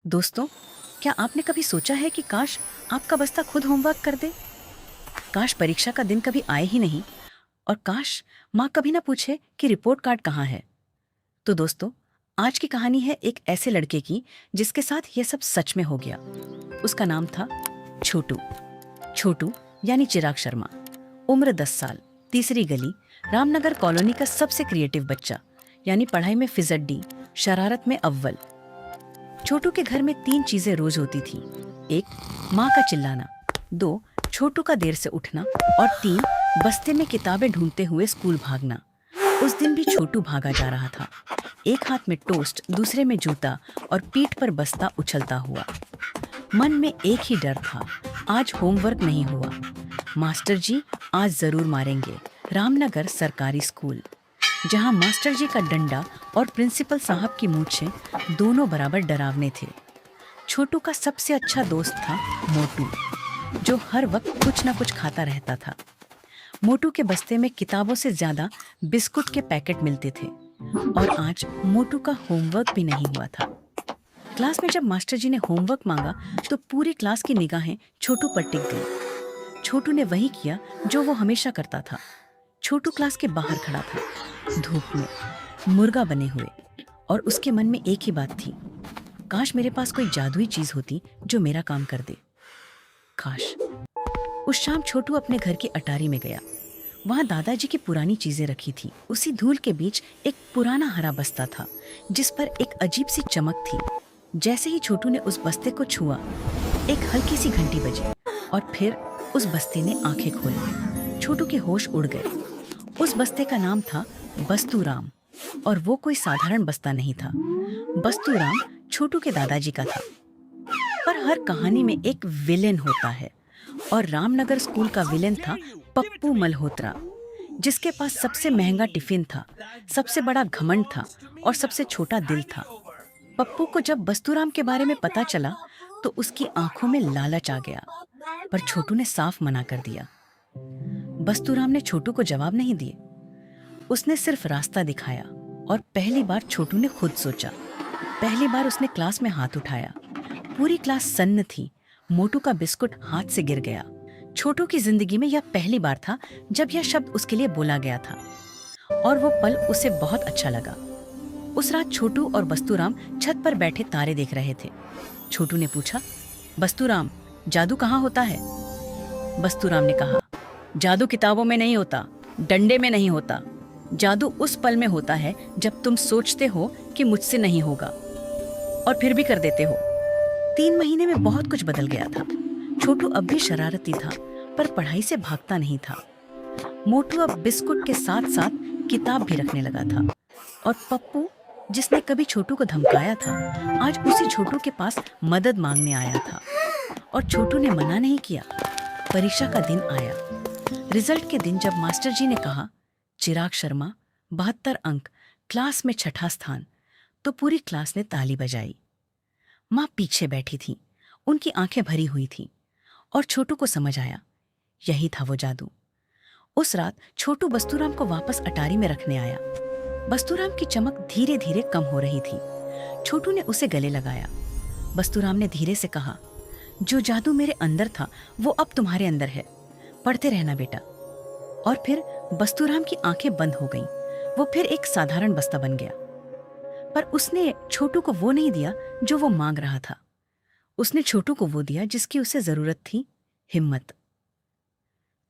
दोस्तों, क्या आपने कभी सोचा है कि काश आपका बस्ता खुद होमवर्क कर दे? काश परीक्षा का दिन कभी आए ही नहीं और काश माँ कभी ना पूछे कि रिपोर्ट कार्ड कहाँ है। तो दोस्तों, आज की कहानी है एक ऐसे लड़के की जिसके साथ ये सब सच में हो गया। उसका नाम था छोटू। छोटू यानी चिराग शर्मा। उम्र 10 साल, तीसरी गली, रामनगर कॉलोनी का सबसे क्रिएटिव बच्चा, यानी पढ़ाई में फिजड्डी, शरारत में अव्वल। छोटू के घर में 3 चीजें रोज होती थी। 1, माँ का चिल्लाना। 2, छोटू का देर से उठना। और 3, बस्ते में किताबें ढूंढते हुए स्कूल भागना। उस दिन भी छोटू भागा जा रहा था, एक हाथ में टोस्ट, दूसरे में जूता और पीठ पर बस्ता उछलता हुआ। मन में एक ही डर था, आज होमवर्क नहीं हुआ। मास्टर जी आज जरूर मारेंगे। रामनगर सरकारी स्कूल, जहां मास्टर जी का डंडा और प्रिंसिपल साहब की मूंछें दोनों बराबर डरावने थे। छोटू का सबसे अच्छा दोस्त था मोटू, जो हर वक्त कुछ न कुछ खाता रहता था। मोटू के बस्ते में किताबों से ज्यादा बिस्कुट के पैकेट मिलते थे और आज मोटू का होमवर्क भी नहीं हुआ था। क्लास में जब मास्टर जी ने होमवर्क मांगा तो पूरी क्लास की निगाहें छोटू पर टिक गई। छोटू ने वही किया जो वो हमेशा करता था। छोटू क्लास के बाहर खड़ा था, धूप में, मुर्गा बने हुए, और उसके मन में एक ही बात थी, काश मेरे पास कोई जादुई चीज होती जो मेरा काम कर दे। काश। उस शाम छोटू अपने घर की अटारी में गया। वहां दादाजी की पुरानी चीजें रखी थी। उसी धूल के बीच एक पुराना हरा बस्ता था जिस पर एक अजीब सी चमक थी। जैसे ही छोटू ने उस बस्ते को छुआ, एक हल्की सी घंटी बजी और फिर उस बस्ते ने आंखें खोली। छोटू के होश उड़ गए। उस बस्ते का नाम था बस्तू राम, और वो कोई साधारण बस्ता नहीं था। बस्तू राम छोटू के दादाजी का था। पर हर कहानी में एक विलेन होता है, और रामनगर स्कूल का विलेन था पप्पू मल्होत्रा, जिसके पास सबसे महंगा टिफिन था, सबसे बड़ा घमंड था और सबसे छोटा दिल था। पप्पू को जब बस्तूराम के बारे में पता चला तो उसकी आंखों में लालच आ गया, पर छोटू ने साफ मना कर दिया। बस्तूराम ने छोटू को जवाब नहीं दिए, उसने सिर्फ रास्ता दिखाया। और पहली बार छोटू ने खुद सोचा, पहली बार उसने क्लास में हाथ उठाया। पूरी क्लास सन्न थी। मोटू का बिस्कुट हाथ से गिर गया। छोटू की जिंदगी में यह पहली बार था जब यह शब्द उसके लिए बोला गया था, और वो पल उसे बहुत अच्छा लगा। उस रात छोटू और बस्तूराम छत पर बैठे तारे देख रहे थे। छोटू ने पूछा, बस्तूराम, जादू कहाँ होता है? बस्तूराम ने कहा, जादू किताबों में नहीं होता, डंडे में नहीं होता। जादू उस पल में होता है जब तुम सोचते हो कि मुझसे नहीं होगा और फिर भी कर देते हो। 3 महीने में बहुत कुछ बदल गया था। छोटू अब भी शरारती था, पर पढ़ाई से भागता नहीं था। मोटू अब बिस्कुट के साथ साथ किताब भी रखने लगा था। और पप्पू, जिसने कभी छोटू को धमकाया था, आज उसी छोटू के पास मदद मांगने आया था। और छोटू ने मना नहीं किया। परीक्षा का दिन आया। रिजल्ट के दिन जब मास्टर जी ने कहा, चिराग शर्मा 72 अंक, क्लास में छठा स्थान, तो पूरी क्लास ने ताली बजाई। माँ पीछे बैठी थी, उनकी आंखें भरी हुई थीं, और छोटू को समझ आया, यही था वो जादू। उस रात छोटू बस्तूराम को वापस अटारी में रखने आया। बस्तूराम की चमक धीरे धीरे कम हो रही थी। छोटू ने उसे गले लगाया। बस्तूराम ने धीरे से कहा, जो जादू मेरे अंदर था वो अब तुम्हारे अंदर है, पढ़ते रहना बेटा। और फिर बस्तूराम की आंखें बंद हो गईं। वो फिर एक साधारण बस्ता बन गया। पर उसने छोटू को वो नहीं दिया जो वो मांग रहा था। उसने छोटू को वो दिया जिसकी उसे जरूरत थी, हिम्मत।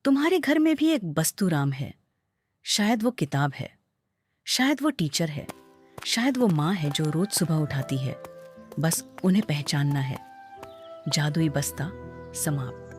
तुम्हारे घर में भी एक बस्तूराम है। शायद वो किताब है, शायद वो टीचर है, शायद वो माँ है जो रोज सुबह उठाती है। बस उन्हें पहचानना है। जादुई बस्ता समाप्त।